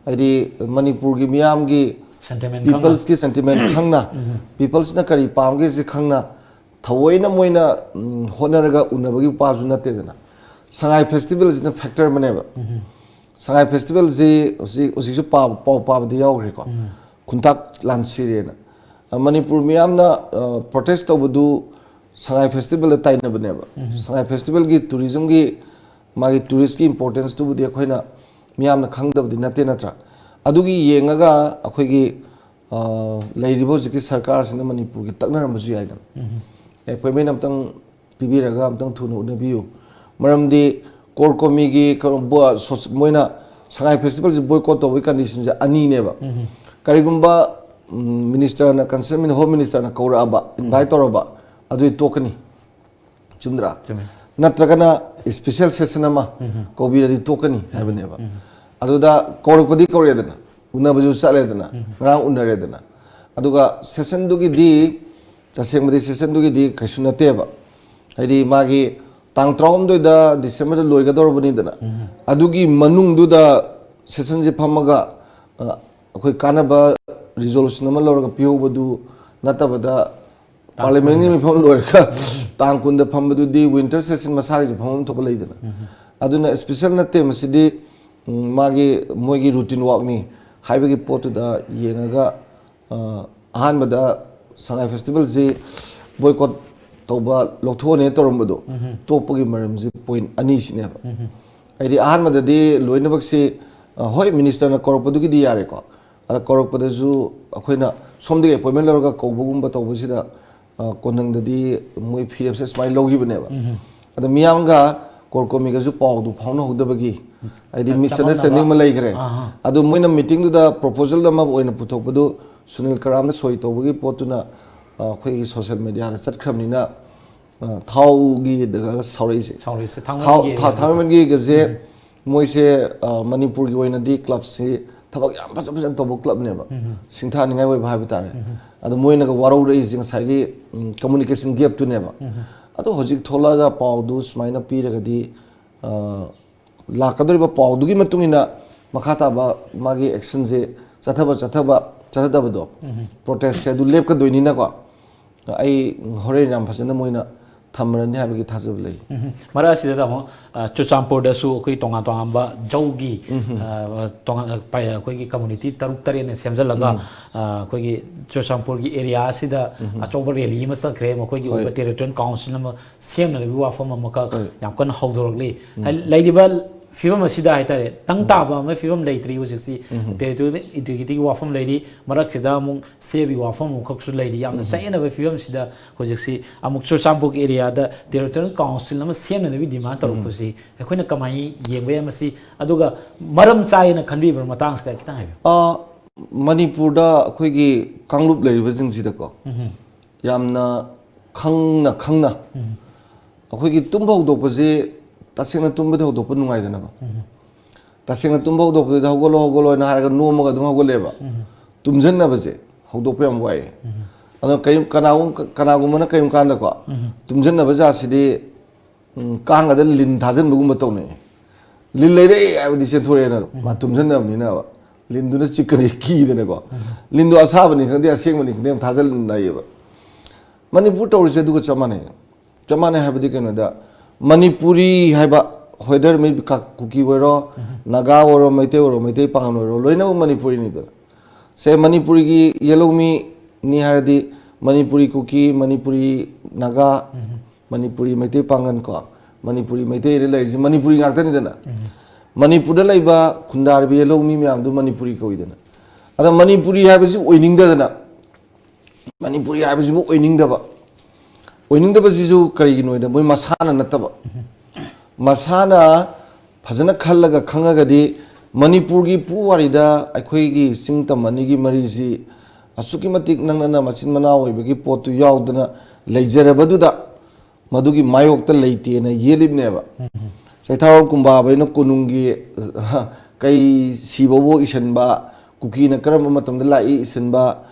ꯍꯥꯏꯗꯤ ꯃꯅꯤꯄꯨꯔꯒꯤ ꯃꯤꯌꯥꯝꯒꯤ ꯄꯤꯄꯜꯁꯀꯤ ꯁꯦꯟꯇꯤꯃꯦꯟ ꯈꯪꯅ ꯄꯤꯄꯜꯁꯅ ꯀꯔꯤ ꯄꯥꯝꯒꯦꯁꯤ ꯈꯪꯅ ꯊꯑꯣꯏꯅ ꯃꯣꯏꯅ ꯍꯣꯠꯅꯔꯒ ꯎꯅꯕꯒꯤ ꯋꯥꯁꯨ ꯅꯠꯇꯦꯗꯅ ꯁꯉꯥꯏ ꯐꯦꯁꯇꯤꯚꯦꯜꯁꯤꯅ ꯐꯦꯛꯇꯔ ꯑꯃꯅꯦꯕ ꯁꯉꯥꯏ ꯐꯦꯁꯇꯤꯚꯦꯜꯁꯤ ꯍꯧꯖꯤꯛꯁꯨ ꯄꯥꯎ ꯄꯥꯕꯗ ꯌꯥꯎꯈ꯭ꯔꯦꯀꯣ ꯈꯨꯟꯇꯥꯛ ꯂꯥꯟꯁꯤꯔꯦꯅ ꯃꯅꯤꯄꯨꯔ ꯃꯤꯌꯥꯝꯅ ꯄ꯭ꯔꯣꯇꯦꯁ ꯇꯧꯕꯗꯨ ꯁꯉꯥꯏ ꯐꯦꯁꯇꯤꯚꯦꯜꯗ ꯇꯥꯏꯅꯕꯅꯦꯕ ꯁꯉꯥꯏ ꯐꯦꯁꯇꯤꯚꯦꯜꯒꯤ ꯇꯨꯔꯤꯖꯝꯒꯤ ꯃꯥꯒꯤ ꯇꯨꯔꯤꯁꯀꯤ ꯏꯝꯄꯣꯔꯇꯦꯟꯁꯇꯨꯕꯨꯗꯤ ꯑꯩꯈꯣꯏꯅ ꯃꯤꯌꯥꯝꯅ ꯈꯪꯗꯕꯗꯤ ꯅꯠꯇꯦ ꯅꯠꯇ꯭ꯔꯥ ꯑꯗꯨꯒꯤ ꯌꯦꯡꯉꯒ ꯑꯩꯈꯣꯏꯒꯤ ꯂꯩꯔꯤꯕ ꯍꯧꯖꯤꯛꯀꯤ ꯁꯔꯀꯥꯔꯁꯤꯅ ꯃꯅꯤꯄꯨꯔꯒꯤ ꯇꯛꯅꯔꯝꯕꯁꯨ ꯌꯥꯏꯗꯅ ꯑꯦꯄꯣꯏꯟꯃꯦꯟ ꯑꯝꯇꯪ ꯄꯤꯕꯤꯔꯒ ꯑꯝꯇꯪ ꯊꯨꯅ ꯎꯅꯕꯤꯌꯨ ꯃꯔꯝꯗꯤ ꯀꯣꯔ ꯀꯣꯃꯤꯒꯤ ꯃꯣꯏꯅ ꯁꯉꯥꯏ ꯐꯦꯁꯇꯤꯚꯦꯜꯁꯤ ꯕꯣꯏꯀꯣꯠ ꯇꯧꯕꯒꯤ ꯀꯟꯗꯤꯁꯟꯁꯦ ꯑꯅꯤꯅꯦꯕ ꯀꯔꯤꯒꯨꯝꯕ ꯃꯤꯅꯤꯁꯇꯔꯅ ꯀꯟꯁꯔꯟ ꯍꯣꯝ ꯃꯤꯅꯤꯁꯇꯔꯅ ꯀꯧꯔꯛꯑꯕ ꯏꯟꯚꯥꯏꯠ ꯇꯧꯔꯕ ꯑꯗꯨꯗꯤ ꯇꯣꯛꯀꯅꯤ ꯆꯨꯝꯗ꯭ꯔꯥ ꯅꯠꯇ꯭ꯔꯒꯅ ꯏꯁꯄꯤꯁꯦꯜ ꯁꯦꯁꯟ ꯑꯃ ꯀꯧꯕꯤꯔꯗꯤ ꯇꯣꯛꯀꯅꯤ ꯍꯥꯏꯕꯅꯦꯕ ꯑꯗꯨꯗ ꯀꯧꯔꯛꯄꯗꯤ ꯀꯧꯔꯦꯗꯅ ꯎꯅꯕꯁꯨ ꯆꯠꯂꯦꯗꯅ ꯉꯔꯥꯡ ꯎꯅꯔꯦꯗꯅ ꯑꯗꯨꯒ ꯁꯦꯁꯟꯗꯨꯒꯤꯗꯤ ꯇꯁꯦꯡꯕꯗꯤ ꯁꯦꯁꯟꯗꯨꯒꯤꯗꯤ ꯀꯩꯁꯨ ꯅꯠꯇꯦꯕ ꯍꯥꯏꯗꯤ ꯃꯥꯒꯤ ꯇꯥꯡ 13ꯗ ꯗꯤꯁꯦꯝꯕꯔꯗ ꯂꯣꯏꯒꯗꯧꯔꯕꯅꯤꯗꯅ ꯑꯗꯨꯒꯤ ꯃꯅꯨꯡꯗꯨꯗ ꯁꯦꯁꯟꯁꯦ ꯐꯝꯃꯒ ꯑꯩꯈꯣꯏ ꯀꯥꯟꯅꯕ ꯔꯤꯖꯣꯂꯨꯁꯟ ꯑꯃ ꯂꯧꯔꯒ ꯄꯤꯍꯧꯕꯗꯨ ꯅꯠꯇꯕꯗ ꯄꯥꯔꯂꯤꯌꯥꯃꯦꯟꯒꯤ ꯃꯤꯐꯝ ꯂꯣꯏꯔꯒ ꯇꯥꯡ 10ꯗ ꯐꯝꯕꯗꯨꯗꯤ ꯋꯤꯟꯇꯔ ꯁꯦꯁꯟ ꯃꯁꯥꯒꯤꯁꯨ ꯐꯝꯐꯝ ꯊꯣꯛꯄ ꯂꯩꯗꯅ ꯑꯗꯨꯅ ꯁ꯭ꯄꯦꯁꯦꯜ ꯅꯠꯇꯦ ꯃꯁꯤꯗꯤ ꯃꯥꯒꯤ ꯃꯣꯏꯒꯤ ꯔꯨꯇꯤꯟ ꯋꯥꯛꯅꯤ ꯍꯥꯏꯕꯒꯤ ꯄꯣꯠꯇꯨꯗ ꯌꯦꯡꯉꯒ ꯑꯍꯥꯟꯕꯗ ꯁꯉꯥꯏ ꯐꯦꯁꯇꯤꯚꯦꯜꯁꯤ ꯕꯣꯏꯀꯣꯠ ꯇꯧꯕ ꯂꯧꯊꯣꯛꯑꯅꯦ ꯇꯧꯔꯝꯕꯗꯣ ꯇꯣꯛꯄꯒꯤ ꯃꯔꯝꯁꯤ ꯄꯣꯏꯟ ꯑꯅꯤꯁꯤꯅꯦꯕ ꯍꯥꯏꯗꯤ ꯑꯍꯥꯟꯕꯗꯗꯤ ꯂꯣꯏꯅꯃꯛꯁꯤ ꯍꯣꯏ ꯃꯤꯅꯤꯁꯇꯔꯅ ꯀꯧꯔꯛꯄꯗꯨꯒꯤꯗꯤ ꯌꯥꯔꯦꯀꯣ ꯑꯗ ꯀꯧꯔꯛꯄꯗꯁꯨ ꯑꯩꯈꯣꯏꯅ ꯁꯣꯝꯗꯒꯤ ꯑꯦꯄꯣꯏꯟꯃꯦꯟ ꯂꯧꯔꯒ ꯀꯧꯕꯒꯨꯝꯕ ꯇꯧꯕꯁꯤꯗ ꯀꯣꯟꯅꯪꯗꯗꯤ ꯃꯣꯏ ꯐꯤꯔꯦꯞꯁꯦ ꯁꯨꯃꯥꯏꯅ ꯂꯧꯈꯤꯕꯅꯦꯕ ꯑꯗ ꯃꯤꯌꯥꯝꯒ ꯀꯣꯔ ꯀꯣꯃꯤꯒꯁꯨ ꯄꯥꯎꯗꯨ ꯐꯥꯎꯅꯍꯧꯗꯕꯒꯤ ꯍꯥꯏꯗꯤ ꯃꯤꯁꯑꯟꯗꯔꯁꯇꯦꯟꯗꯤꯡ ꯑꯃ ꯂꯩꯈ꯭ꯔꯦ ꯑꯗꯨ ꯃꯣꯏꯅ ꯃꯤꯇꯤꯡꯗꯨꯗ ꯄ꯭ꯔꯣꯄꯣꯖꯜ ꯑꯃ ꯑꯣꯏꯅ ꯄꯨꯊꯣꯛꯄꯗꯨ ꯁꯨꯅꯤꯜ ꯀꯔꯥꯝꯅ ꯁꯣꯏ ꯇꯧꯕꯒꯤ ꯄꯣꯠꯇꯨꯅ ꯑꯩꯈꯣꯏꯒꯤ ꯁꯣꯁꯤꯌꯦꯜ ꯃꯦꯗꯤꯌꯥꯗ ꯆꯠꯈ꯭ꯔꯕꯅꯤꯅ ꯊꯥꯎꯒꯤꯗꯒ ꯁꯥꯎꯔꯛꯏꯁꯦ ꯊꯥꯡꯃꯩꯕꯟꯒꯤꯒꯁꯦ ꯃꯣꯏꯁꯦ ꯃꯅꯤꯄꯨꯔꯒꯤ ꯑꯣꯏꯅꯗꯤ ꯀ꯭ꯂꯕꯁꯤ ꯊꯕꯛ ꯌꯥꯝ ꯐꯖꯅ ꯇꯧꯕ ꯀ꯭ꯂꯕꯅꯦꯕ ꯁꯤꯡꯊꯥꯅꯤꯡꯉꯥꯏ ꯑꯣꯏꯕ ꯍꯥꯏꯕ ꯇꯥꯔꯦ ꯑꯗꯣ ꯃꯣꯏꯅꯒ ꯋꯥꯔꯧꯔꯛꯏꯁꯦ ꯉꯁꯥꯏꯒꯤ ꯀꯝꯃꯨꯅꯤꯀꯦꯁꯟ ꯒꯦꯞꯇꯨꯅꯦꯕ ꯑꯗꯣ ꯍꯧꯖꯤꯛ ꯊꯣꯛꯂꯛꯑꯒ ꯄꯥꯎꯗꯨ ꯁꯨꯃꯥꯏꯅ ꯄꯤꯔꯒꯗꯤ ꯂꯥꯛꯀꯗꯧꯔꯤꯕ ꯄꯥꯎꯗꯨꯒꯤ ꯃꯇꯨꯡ ꯏꯟꯅ ꯃꯈꯥ ꯇꯥꯕ ꯃꯥꯒꯤ ꯑꯦꯛꯁꯟꯁꯦ ꯆꯠꯊꯗꯕꯗꯣ ꯄ꯭ꯔꯣꯇꯦꯁꯁꯦ ꯑꯗꯨ ꯂꯦꯞꯀꯗꯣꯏꯅꯤꯅꯀꯣ ꯑꯩ ꯍꯣꯔꯦꯟ ꯌꯥꯝ ꯐꯖꯅ ꯃꯣꯏꯅ ꯊꯝꯃꯔꯅꯤ ꯍꯥꯏꯕꯒꯤ ꯊꯥꯖꯕ ꯂꯩ ꯃꯔꯛ ꯑꯁꯤꯗ ꯑꯃꯨꯛ ꯆꯨꯔꯆꯥꯟꯄꯨꯔꯗꯁꯨ ꯑꯩꯈꯣꯏ ꯇꯣꯉꯥꯟ ꯇꯣꯉꯥꯟꯕ ꯖꯧꯒꯤ ꯑꯩꯈꯣꯏꯒꯤ ꯀꯝꯃꯨꯅꯤꯇꯤ 6-7ꯅ ꯁꯦꯝꯖꯤꯜꯂꯒ ꯑꯩꯈꯣꯏꯒꯤ ꯆꯨꯔꯆꯥꯟꯄꯨꯔꯒꯤ ꯑꯦꯔꯤꯌꯥ ꯑꯁꯤꯗ ꯑꯆꯧꯕ ꯔꯦꯂꯤ ꯑꯃ ꯆꯠꯈ꯭ꯔꯦ ꯃꯈꯣꯏꯒꯤ ꯑꯣꯏꯕ ꯇꯦꯔꯤꯇꯣꯔꯤꯌꯦꯜ ꯀꯥꯎꯟꯁꯤꯜ ꯑꯃ ꯁꯦꯝꯅꯕꯒꯤ ꯋꯥꯐꯝ ꯑꯃꯈꯛ ꯌꯥꯝ ꯀꯟꯅ ꯍꯧꯗꯣꯔꯛꯂꯤ ꯂꯩꯔꯤꯕ ꯐꯤꯕꯝ ꯑꯁꯤꯗ ꯍꯥꯏꯇꯥꯔꯦ ꯇꯪ ꯇꯥꯕ ꯑꯃ ꯐꯤꯕꯝ ꯂꯩꯇ꯭ꯔꯤ ꯍꯧꯖꯤꯛꯁꯤ ꯇꯦꯔꯤꯇꯣꯔꯤꯌꯦꯜ ꯏꯟꯇꯤꯒ꯭ꯔꯤꯇꯤꯒꯤ ꯋꯥꯐꯝ ꯂꯩꯔꯤ ꯃꯔꯛꯁꯤꯗ ꯑꯃꯨꯛ ꯁꯦꯕꯒꯤ ꯋꯥꯐꯝ ꯑꯃꯈꯛꯁꯨ ꯂꯩꯔꯤ ꯌꯥꯝꯅ ꯆꯌꯦꯠꯅꯕ ꯐꯤꯕꯝꯁꯤꯗ ꯍꯧꯖꯤꯛꯁꯤ ꯑꯃꯨꯛ ꯆꯨꯔꯆꯥꯟꯄꯨꯔꯒꯤ ꯑꯦꯔꯤꯌꯥꯗ ꯇꯦꯔꯤꯇꯣꯔꯤꯌꯦꯜ ꯀꯥꯎꯟꯁꯤꯜ ꯑꯃ ꯁꯦꯝꯅꯅꯕꯒꯤ ꯗꯤꯃꯥꯟ ꯇꯧꯔꯛꯄꯁꯤ ꯑꯩꯈꯣꯏꯅ ꯀꯃꯥꯏꯅ ꯌꯦꯡꯕ ꯌꯥꯏ ꯃꯁꯤ ꯑꯗꯨꯒ ꯃꯔꯝ ꯆꯥꯏꯅ ꯈꯟꯕꯤꯕ ꯃꯇꯥꯡꯁꯤꯗ ꯈꯤꯇꯪ ꯍꯥꯏꯕꯤꯌꯨ ꯃꯅꯤꯄꯨꯔꯗ ꯑꯩꯈꯣꯏꯒꯤ ꯀꯥꯡꯂꯨꯞ ꯂꯩꯔꯤꯕꯁꯤꯡꯁꯤꯗꯀꯣ ꯌꯥꯝꯅ ꯈꯪꯅ ꯑꯩꯈꯣꯏꯒꯤ ꯇꯨꯝꯕ ꯍꯧꯗꯣꯛꯄꯁꯤ ꯇꯁꯦꯡꯅ ꯇꯨꯝꯕꯗ ꯍꯧꯗꯣꯛꯄ ꯅꯨꯡꯉꯥꯏꯗꯅꯀꯣ ꯇꯁꯦꯡꯅ ꯇꯨꯝꯕ ꯍꯧꯗꯣꯛꯄꯗ ꯍꯧꯒꯠꯂꯣ ꯍꯥꯏꯔꯒ ꯅꯣꯝꯃꯒ ꯑꯗꯨꯝ ꯍꯧꯒꯠꯂꯦꯕ ꯇꯨꯝꯖꯟꯅꯕꯁꯦ ꯍꯧꯗꯣꯛꯄ ꯌꯥꯝ ꯋꯥꯏꯌꯦ ꯑꯗꯣ ꯀꯅꯥꯒꯨꯝꯕꯅ ꯀꯔꯤꯒꯨꯝꯕ ꯀꯥꯟꯗꯀꯣ ꯇꯨꯝꯖꯟꯅꯕ ꯖꯥꯠꯁꯤꯗꯤ ꯀꯥꯡꯒꯗ ꯂꯤꯟ ꯊꯥꯖꯤꯟꯕꯒꯨꯝꯕ ꯇꯧꯅꯩ ꯂꯤꯟ ꯂꯩꯔꯦ ꯍꯥꯏꯕꯗꯤ ꯆꯦꯟꯊꯣꯔꯛꯑꯦꯅ ꯃꯥ ꯇꯨꯝꯖꯟꯅꯕꯅꯤꯅꯕ ꯂꯤꯟꯗꯨꯅ ꯆꯤꯛꯀꯅꯤ ꯀꯤꯗꯅꯀꯣ ꯂꯤꯟꯗꯣ ꯑꯁꯥꯕꯅꯤ ꯈꯪꯗꯦ ꯑꯁꯦꯡꯕꯅꯤ ꯈꯪꯗꯦ ꯌꯥꯝ ꯊꯥꯖꯤꯟꯅꯩꯌꯦꯕ ꯃꯅꯤꯄꯨꯔ ꯇꯧꯔꯤꯁꯦ ꯑꯗꯨꯒ ꯆꯞ ꯃꯥꯟꯅꯩ ꯍꯥꯏꯕꯗꯤ ꯀꯩꯅꯣꯗ ꯃꯅꯤꯄꯨꯔꯤ ꯍꯥꯏꯕ ꯋꯦꯗꯔ ꯀꯨꯀꯤ ꯑꯣꯏꯔꯣ ꯅꯥꯒꯥ ꯑꯣꯏꯔꯣ ꯃꯩꯇꯩ ꯄꯥꯉꯜ ꯑꯣꯏꯔꯣ ꯂꯣꯏꯅꯃꯛ ꯃꯅꯤꯄꯨꯔꯤꯅꯤꯗꯅ ꯁꯦ ꯃꯅꯤꯄꯨꯔꯤꯒꯤ ꯌꯦꯜꯂꯧꯃꯤꯅꯤ ꯍꯥꯏꯔꯗꯤ ꯃꯅꯤꯄꯨꯔꯤ ꯀꯨꯀꯤ ꯃꯅꯤꯄꯨꯔꯤ ꯅꯥꯒꯥ ꯃꯅꯤꯄꯨꯔꯤ ꯃꯩꯇꯩ ꯄꯥꯉꯜ ꯀꯣ ꯃꯅꯤꯄꯨꯔꯤ ꯃꯩꯇꯩꯗ ꯂꯩꯔꯤꯁꯤ ꯃꯅꯤꯄꯨꯔꯤ ꯉꯥꯛꯇꯅꯤꯗꯅ ꯃꯅꯤꯄꯨꯔꯗ ꯂꯩꯕ ꯈꯨꯟꯗꯥꯔꯤꯕ ꯌꯦꯜꯂꯧꯃꯤ ꯃꯌꯥꯝꯗꯨ ꯃꯅꯤꯄꯨꯔꯤ ꯀꯧꯏꯗꯅ ꯑꯗ ꯃꯅꯤꯄꯨꯔꯤ ꯍꯥꯏꯕꯁꯤ ꯑꯣꯏꯅꯤꯡꯗꯗꯅ ꯃꯅꯤꯄꯨꯔꯤ ꯍꯥꯏꯕꯁꯤꯕꯨ ꯑꯣꯏꯅꯤꯡꯗꯕꯁꯤꯁꯨ ꯀꯔꯤꯒꯤꯅꯣꯗ ꯃꯣꯏ ꯃꯁꯥꯅ ꯅꯠꯇꯕ ꯃꯁꯥꯅ ꯐꯖꯅ ꯈꯜꯂꯒ ꯈꯪꯉꯒꯗꯤ ꯃꯅꯤꯄꯨꯔꯒꯤ ꯄꯨꯋꯥꯔꯤꯗ ꯑꯩꯈꯣꯏꯒꯤ ꯆꯤꯡ ꯇꯝ ꯑꯅꯤꯒꯤ ꯃꯔꯤꯁꯤ ꯑꯁꯨꯛꯀꯤ ꯃꯇꯤꯛ ꯅꯛꯅꯅ ꯃꯆꯤꯟ ꯃꯅꯥꯎ ꯑꯣꯏꯕꯒꯤ ꯄꯣꯠꯇꯨ ꯌꯥꯎꯗꯅ ꯂꯩꯖꯔꯕꯗꯨꯗ ꯃꯗꯨꯒꯤ ꯃꯥꯌꯣꯛꯇ ꯂꯩꯇꯦꯅ ꯌꯦꯜꯂꯤꯕꯅꯦꯕ ꯆꯩꯊꯥꯔꯣꯜ ꯀꯨꯝꯕꯥꯕꯩꯅ ꯀꯣꯅꯨꯡꯒꯤ ꯀꯩ ꯁꯤꯕꯕꯨ ꯏꯁꯟꯕ ꯀꯨꯀꯤꯅ ꯀꯔꯝꯕ ꯃꯇꯝꯗ ꯂꯥꯛꯏ ꯏꯁꯟꯕ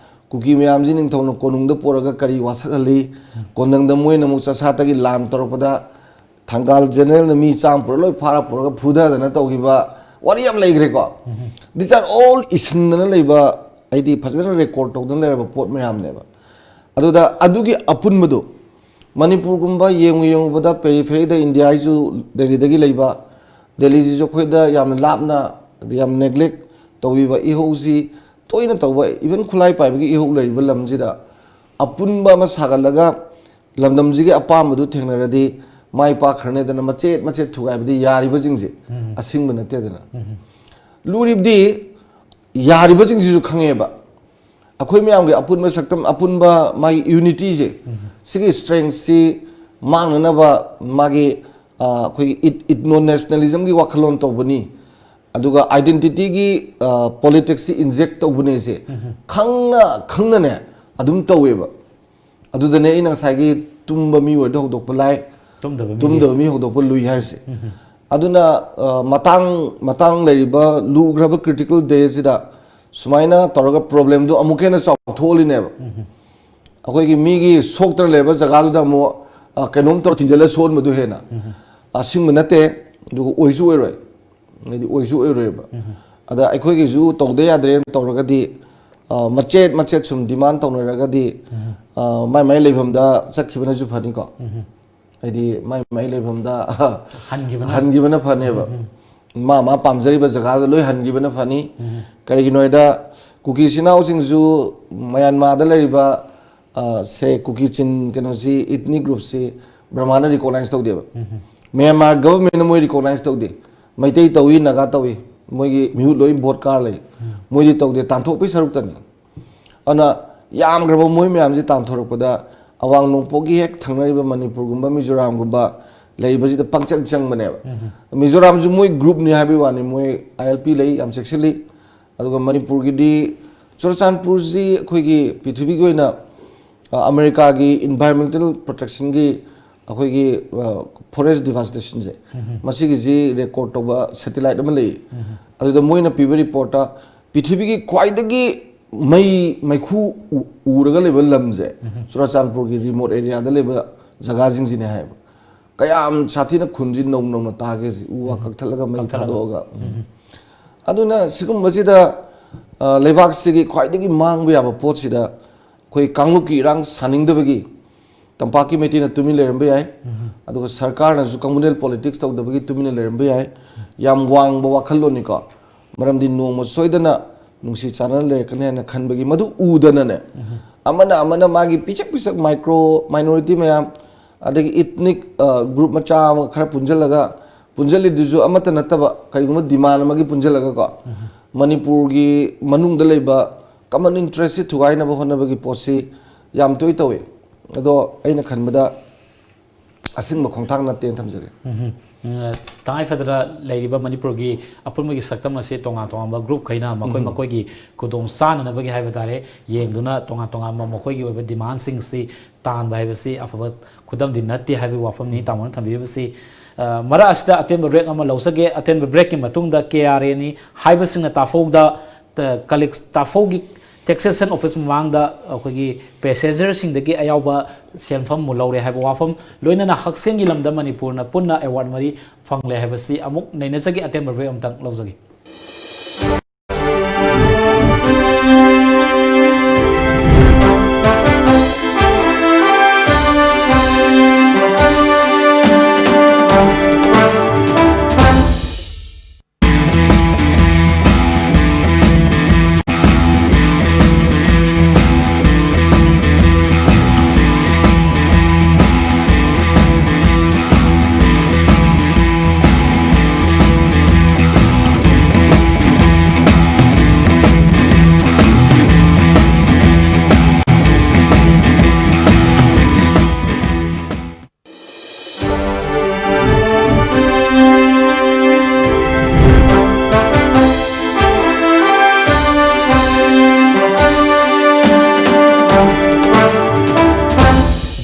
ꯀꯨꯀꯤ ꯃꯌꯥꯝꯁꯤ ꯅꯤꯡꯊꯧꯅ ꯀꯣꯅꯨꯡꯗ ꯄꯣꯔꯒ ꯀꯔꯤ ꯋꯥꯁꯛꯍꯜꯂꯤ ꯀꯣꯟꯅꯪꯗ ꯃꯣꯏꯅ ꯑꯃꯨꯛ ꯆꯥꯁꯥꯇꯒꯤ ꯂꯥꯟ ꯇꯧꯔꯛꯄꯗ ꯊꯪꯒꯥꯜ ꯖꯦꯅꯔꯦꯜꯅ ꯃꯤ ꯆꯥꯝ ꯄꯨꯔ ꯂꯣꯏ ꯐꯥꯔ ꯄꯨꯔꯒ ꯐꯨꯊꯗꯅ ꯇꯧꯈꯤꯕ ꯋꯥꯔꯤ ꯌꯥꯝ ꯂꯩꯈ꯭ꯔꯦꯀꯣ ꯗꯤꯁ ꯑꯥꯔ ꯑꯣꯜ ꯏꯁꯤꯟꯗꯅ ꯂꯩꯕ ꯍꯥꯏꯗꯤ ꯐꯖꯅ ꯔꯦꯀꯣꯔꯠ ꯇꯧꯗꯅ ꯂꯩꯔꯕ ꯄꯣꯠ ꯃꯌꯥꯝꯅꯦꯕ ꯑꯗꯨꯗ ꯑꯗꯨꯒꯤ ꯑꯄꯨꯟꯕꯗꯣ ꯃꯅꯤꯄꯨꯔꯒꯨꯝꯕ ꯌꯦꯡꯉꯨꯕꯗ ꯄꯦꯔꯤꯐꯦꯔꯤꯗ ꯏꯟꯗꯤꯌꯥꯒꯤꯁꯨ ꯗꯦꯜꯂꯤꯗꯒꯤ ꯂꯩꯕ ꯗꯦꯜꯂꯤꯁꯤꯁꯨ ꯑꯩꯈꯣꯏꯗ ꯌꯥꯝꯅ ꯂꯥꯞꯅ ꯌꯥꯝ ꯅꯦꯒ꯭ꯂꯦꯛ ꯇꯧꯕꯤꯕ ꯏꯍꯧꯁꯤ ꯇꯣꯏꯅ ꯇꯧꯕ ꯏꯚꯟ ꯈꯨꯠꯂꯥꯏ ꯄꯥꯏꯕꯒꯤ ꯏꯍꯧ ꯂꯩꯔꯤꯕ ꯂꯝꯁꯤꯗ ꯑꯄꯨꯟꯕ ꯑꯃ ꯁꯥꯒꯠꯂꯒ ꯂꯝꯗꯝꯁꯤꯒꯤ ꯑꯄꯥꯝꯕꯗꯨ ꯊꯦꯡꯅꯔꯗꯤ ꯃꯥꯏ ꯄꯥꯛꯈ꯭ꯔꯅꯦꯗꯅ ꯃꯆꯦꯠ ꯊꯨꯒꯥꯏꯕꯗꯤ ꯌꯥꯔꯤꯕꯁꯤꯡꯁꯦ ꯑꯁꯤꯡꯕ ꯅꯠꯇꯦꯗꯅ ꯂꯨꯔꯤꯕꯗꯤ ꯌꯥꯔꯤꯕꯁꯤꯡꯁꯤꯁꯨ ꯈꯪꯉꯦꯕ ꯑꯩꯈꯣꯏ ꯃꯌꯥꯝꯒꯤ ꯑꯄꯨꯟꯕ ꯁꯛꯇꯝ ꯑꯄꯨꯟꯕ ꯃꯥꯒꯤ ꯌꯨꯅꯤꯇꯤꯁꯦ ꯁꯤꯒꯤ ꯁ꯭ꯇꯔꯦꯡꯁꯤ ꯃꯥꯡꯅꯅꯕ ꯃꯥꯒꯤ ꯑꯩꯈꯣꯏꯒꯤ ꯏꯠꯅꯣ ꯅꯦꯁꯅꯦꯂꯤꯖꯝꯒꯤ ꯋꯥꯈꯜꯂꯣꯟ ꯇꯧꯕꯅꯤ ꯑꯗꯨꯒ ꯑꯥꯏꯗꯦꯟꯇꯤꯇꯤꯒꯤ ꯄꯣꯂꯤꯇꯤꯛꯁꯁꯤ ꯏꯟꯖꯦꯛ ꯇꯧꯕꯅꯦꯁꯦ ꯈꯪꯅꯅꯦ ꯑꯗꯨꯝ ꯇꯧꯋꯦꯕ ꯑꯗꯨꯗꯅꯦ ꯑꯩꯅ ꯉꯁꯥꯏꯒꯤ ꯇꯨꯝꯕ ꯃꯤ ꯑꯣꯏꯔꯗꯤ ꯍꯧꯗꯣꯛꯄ ꯂꯥꯏ ꯇꯨꯝꯗꯕ ꯃꯤ ꯍꯧꯗꯣꯛꯄ ꯂꯨꯏ ꯍꯥꯏꯔꯤꯁꯦ ꯑꯗꯨꯅ ꯃꯇꯥꯡ ꯂꯩꯔꯤꯕ ꯂꯨꯈ꯭ꯔꯕ ꯀ꯭ꯔꯤꯇꯤꯀꯦꯜ ꯗꯦꯁꯤꯗ ꯁꯨꯃꯥꯏꯅ ꯇꯧꯔꯒ ꯄ꯭ꯔꯣꯕ꯭ꯂꯦꯝꯗꯨ ꯑꯃꯨꯛ ꯍꯦꯟꯅ ꯆꯥꯎꯊꯣꯛꯍꯜꯂꯤꯅꯦꯕ ꯑꯩꯈꯣꯏꯒꯤ ꯃꯤꯒꯤ ꯁꯣꯛꯇꯅ ꯂꯩꯔꯕ ꯖꯒꯥꯗꯨꯗ ꯑꯃꯨꯛ kainom tor tinjala son madu hena asing manate du oisu oiroi ngadi oisu oiroi ba ada akhoi gi ju tawde yadre tawragadi machet sum demand tawnaragadi mai leibhamda chakhibana ju phani ko aidi mai leibhamda hangibana phani ba ma pamjari ba jaga loi hangibana phani kari noida kuki sinau sing ju Myanmar da leriba se kuki chin kenosi ethnic group se brahmana recognize tawde ba Myanmar government moi recognize tawde maitei tawi naga tawi moigi mihu loi vote car lei moi tawde tanthok pi saruk tani ana yam grabo moi myam ji tanthorok pada awang nongpogi hek thangnariba Manipur gumba Mizoram gumba leiba ji da pangchang chang mane ba Mizoram ju moi group ni habi wani moi ILP lei am sexually aduga Manipur gi di Churachandpur ji khoigi prithibi gi oina America gi environmental protection gi akhoi forest devastation je masi gi ji record to ba satellite am lei adu da moina pibe report ta prithibi gi khwai da gi mai khu uraga leba lam je Churachandpur gi remote area da leba jaga jing ji ne hai kayam sathi na khunji nom na ta ge ji uwa kak thalaga mai thado ga aduna sigum baji da lebak sigi khwai da gi mang ba ba pot si da khoi kanglu ki rang saning da bagi tampaki meti na tumi leram ba ai aduga sarkar na ju communal politics taw da bagi tumi na leram ba ai yam wang ba wakhal lo ni ko maram din no mo soidana nungsi channel le kane na khan bagi madu udana ne amana magi pichak micro minority mayam adagi ethnic group macha khara punjali duju amata nataba kaiguma demand magi punjalaga ko Manipur gi manung da leba common interest thugai na ba hona bagi posi yam toi tawe ado aina khanbada asing ma khongthang na ten thamjare tangai fadra leiriba Manipur gi apurmagi saktam ase tonga group khaina makoi gi kudong san na bagi haiba tare yengduna tonga makoi gi oba demand sing si tan bai basi afabat khudam din natti haibi wafam ni tamon thambi basi mara asda atem break ama lausage atem break ki matungda KRA ni haiba sing na tafogda colleagues tafogi taxation office mangda akogi passenger sing dagi ayawba senfam mulawre haiba wafam loina na haksen gi lamda Manipur na punna award mari fangle haiba si amuk naina sagi atem break am tak lausage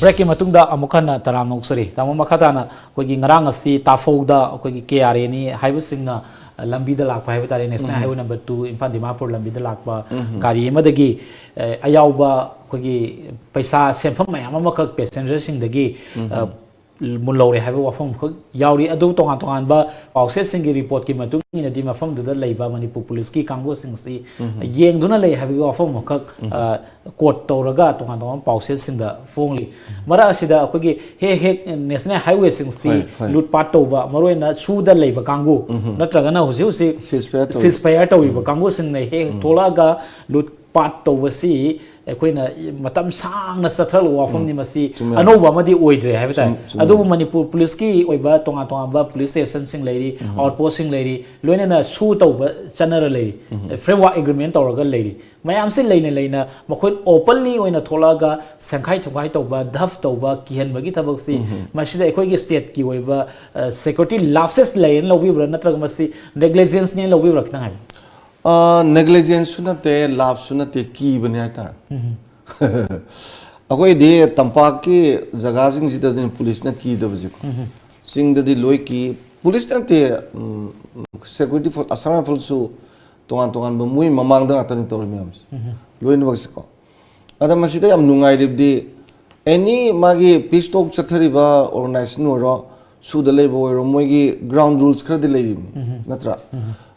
break ki matungda amukhan taram noksari tamo makhata na kogi ngarang asi tafouda kogi KRA ni haiba singna lambi da lakpa haiba tare national highway number 2 Imphal Dimapur lambi da lakpa gari emadagi ayawba kogi paisa senfam mayam amakak passenger sing dagi mulawre haiba wafam yauri adu tongan ba pause sing report ki matung ni di mafam da leiba Manipur police ki kanggo sing si yengduna lei haiba wafam makak court toraga tongan pause sing da fongli mara asida akogi he national highway sing si loot part toba maroina su da leiba kanggo natraga na husi ceasefire toba kanggo sing nei he tolaga loot part toba si akoina matam sang na sathral wafam ni masi anoba madi oidre haiba ta adu Manipur police ki oiba tonga ba police station sing leiri outpost sing leiri loina na su toba chanara leiri framework agreement toraga leiri mayam se leina makhoi openly oina tholaga sankhai thungai toba dhaf toba kihan bagi thabak si masida ekoi gi state ki oiba security lapses lein lobi bra natraga masi negligence ne lobi rakna hai negligence sunate lab sunate ki bani ata akoi de tampak ki jaga sing sida din police na ki da bji sing da di loi ki police na te security for asama falsu tongan ba mui mamang da atani tor miams loi na bagsi ko ada masida yam nungai rib di any magi peace talk chathariba organization oro suda lebo oro moigi ground rules khadi leiri natra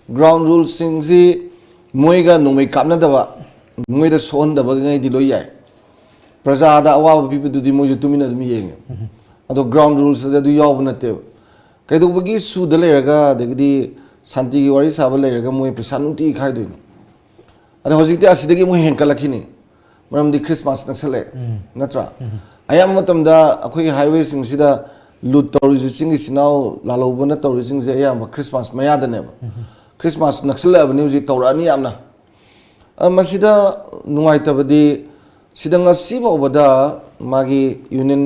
ground rules singsi moiga nomai kapna daba moida son daba ngai di loi yai praja da awa pipu du di moju tumina dum yeng ado ground rules da du yaw nate kaidu bagi suda leraga degdi santi gi wari saba leraga moi pesa nunti khai doin ado hojikti asidagi moi hen kalakini maramdi Christmas naksale natra ayam matamda akhoi highway sing sida lut tawri sing sinau lalobana tawri sing je ayam Christmas maya da ne Christmas naksale abni uji tawrani amna masida nungai tabadi sida ngasi bawda magi union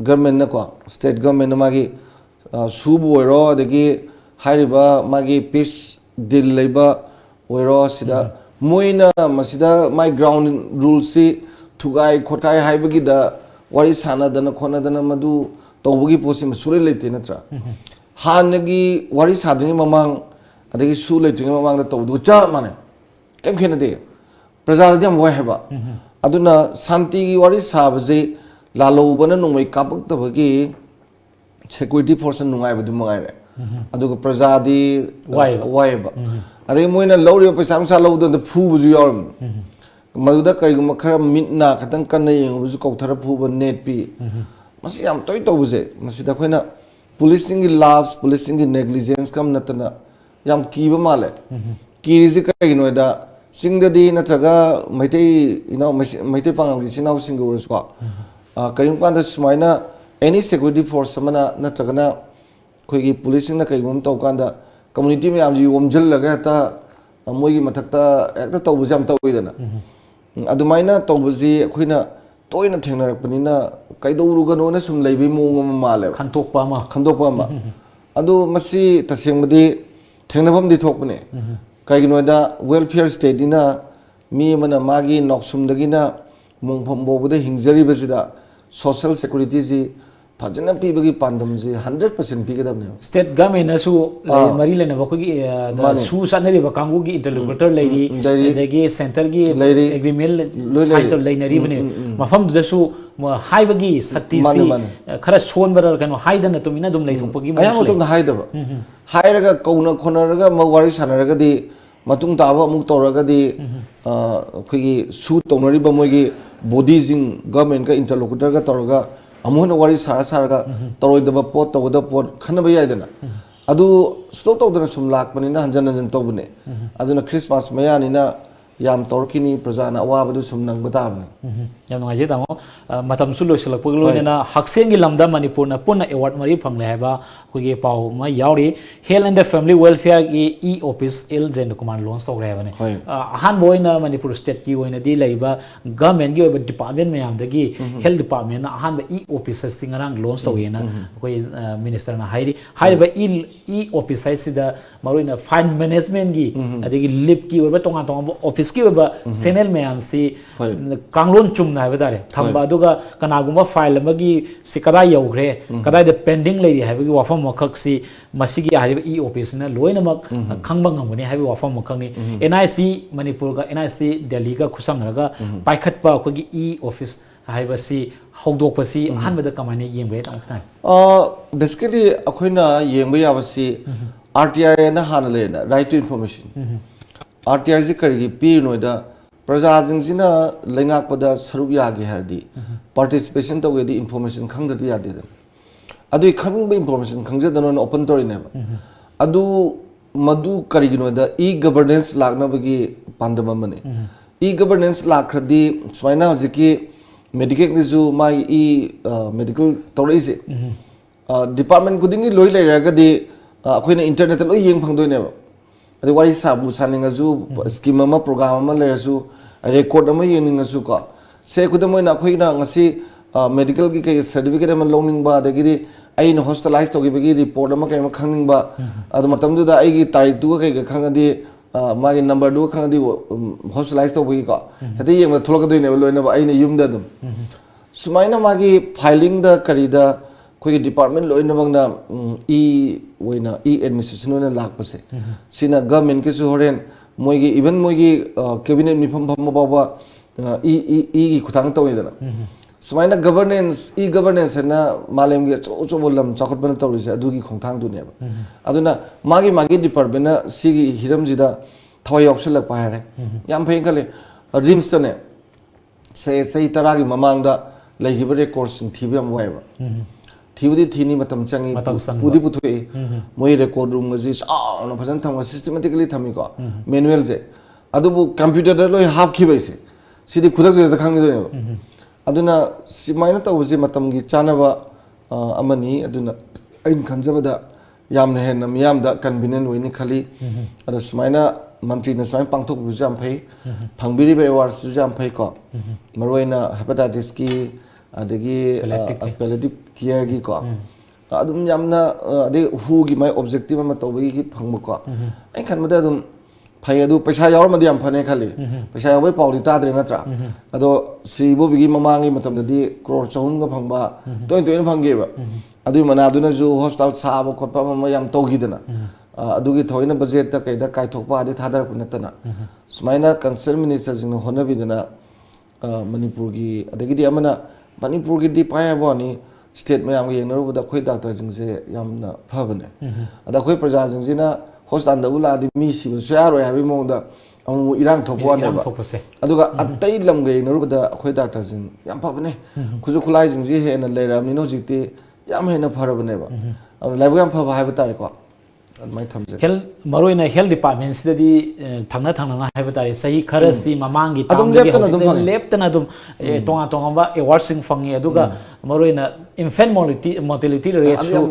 government na ko state government na magi subu oro adagi hairiba magi peace deal leiba oiro sida moina masida my ground rules si thugai khotkai haibagi da wari sana dana khona dana madu tawbugi posi masure leite natra hanagi wari sadringi mamang adagi su leite mamang da tawdu cha mane kem khena de prajal diam wai heba aduna santi gi wari sabaje lalo bana nungmai kapak tabagi security force nungai badu mangai re aduga prajadi wai ba adai moina lawri paisa amsa lawdo da phu buju yorum maduda kaiguma khara mitna khatang kanna yeng buju kauthara phu ba net pi masi yam toy to buje masi da khoina policing gi loves policing gi negligence kam natana yam kiba male kirisi kai noida singdadi natraga maitei maitei pangal gi sinau singur ko kaim kanda sumaina any security force samana natragana khoi policing na kaigum to kanda community me amji omjal laga ta moigi mathakta ekta tawbuji am tawidana adumaina tawbuji khoina toina thengnarakpanina kaidouruga no na sum leibi mong male khandokpa ma adu masi tasengmadi thengnabam di thokpane kaiginoida welfare state ina mi mana magi noksumdagina mongpham bobuda hingjari basida social security ji fajana pibagi pandamji 100% pigadabne state government asu mari lena bakogi su sanari ba kangu gi interlocutor leiri degi center gi agreement sign to leinari bane mafam dasu haibagi sakti si khara son barar kano haidana tumina dum leithopagi ayam tum haidaba hairaga kauna khonaraga mawari sanaraga di matung taba muk toraga di khigi su tonari ba moigi body jing government ka interlocutor ga toraga amuhna wari sara saraga toroidaba pot tawda pot khanaba yaidana adu stop tawdana sum lakpanina hanjan hanjan tawbune aduna Christmas mayanina yam torkini prajana awabadu sum nang batabne yam ngai je tamo matam su loisalak pugloina haksengi lamda manipur na puna award mari phangle haba kuge pau ma yauri health and family welfare gi e office il jen command launch tawre bane han boina manipur state ki oina di laiba government gi oba department mayam dagi health department na han ba e office singarang launch tawena koi minister na hairi ba e office sida maruina fund management gi adigi lip ki oba tonga tonga office ki oba senel mayam si kanglon chumna haba dare thamba aduga kanaguma file amagi sikada yaughre kadai de pending lady habagi wafam makhak si masigi hariba e office na loina mak khangba ngamuni habi wafam makhang ni NIC manipur ga NIC delhi ga khusang raga paikhat pa khogi e office haiba si hogdok pa si hanbada kamane yengbe ta time basically akhoina yengba yabasi RTI na hanale na right to information RTI ji karigi pi noida prajajingina lengakpada saruk yagi hardi participation tawedi information khangdati yade adu khangba information khangjadana open tori ne adu madu kariginoda e governance lagna bagi pandama mane e governance lakradi swaina hojiki medical nizu mai e medical tawreise department kudingi loi leiragadi akoina internet loi yeng phangdoi ne adu wari sabu saningazu scheme ama program ama lerasu record ama yeningasu ko se kudamoina akoina ngasi medical ki kai certificate ama loaning ba dagiri aina hospitalize to gi report ama kai ma khangning ba adu matam du da ai gi tarikh tu kai khangadi magi number du khangadi hospitalize to gi ko hade yeng ma tholok doi ne loina ba aina yum da dum sumaina magi filing da karida khoi department loina bangna e oina e administration na lak pase sina government ke su horen moigi even moigi cabinet ni pham pham ba e gi khutang to idana sumaina governance governance na malem ge cho bolam chakot ban tawri se adugi khongthang du ne ba aduna magi department na sigi hiram jida thawai option pa hare yam phai kale rims ta ne sei taragi mamang da leihiba record sing thibi am wai ba thibudi thini matam changi pudi puthoi moi record room ji sa no phajan thang systematically thami ko manual je adubu computer da loi half khi bai se sidi khudak je da khang ni do aduna simaina tawji matam gi chanaba amani aduna ain khanjabada yamna hen miyam da convenient oini khali ada simaina mantri na simain pangthok bu jam phai phangbiri be awards jam phai ko maroina hepatitis ki adagi palliative care gi ko adum yamna ade hu gi mai objective ma tawbi gi phangma ko ai khanmada adum phai adu paisa yaw ma diam phane khali paisa yaw bai pauli ta dre natra ado si bo bigi mamangi matam dadi crore chahum ga phangba toin phangge ba adu mana aduna ju hospital sa ba khotpa ma yam togi dana adugi thoina budget ta kaida kai thokpa adi thadar punatana sumaina concern minister jing hona bidana manipur gi adagi di amana manipur gi di paya bo ni state mayam gi yengnaru da khoi doctor jing se yamna phabane ada khoi praja jing jina hospital da ula di mi si bu sya ro ya bi mong da amu irang thokwa ne ba aduga atai lam ge yengnaru da khoi doctor jing yam phabane khuju khulai jing ji he na leram ni no jikti yam he na pharabane ba laibu yam phaba ha ba tare ko health maroina health department sidadi thangna thangna haiba tare sahi kharasti mamangi tamgi leptana dum tonga ba award sing fangi aduga maroina infant mortality rate su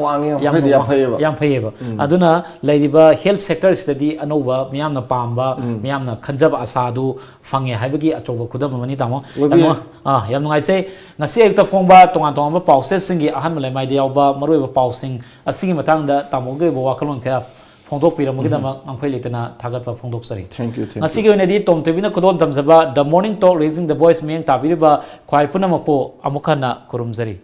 yam phayeba aduna laidiba health sector sidadi anoba miyamna pamba miyamna khanjaba asadu fangi haibagi achoba khudam mani tamo yam ngai se ngasi ekta phongba tonga pauses singi ahan malai mai diawba maroiba pausing asingi matangda tamoge bo wakalon kha phongdok piramagi dama angphai letana thagatpa phongdok sari thank you ngasi ge onedi tom tebina kudon tamjaba the morning talk raising the voice meng tabiriba khwai punamapo amukhana kurumjari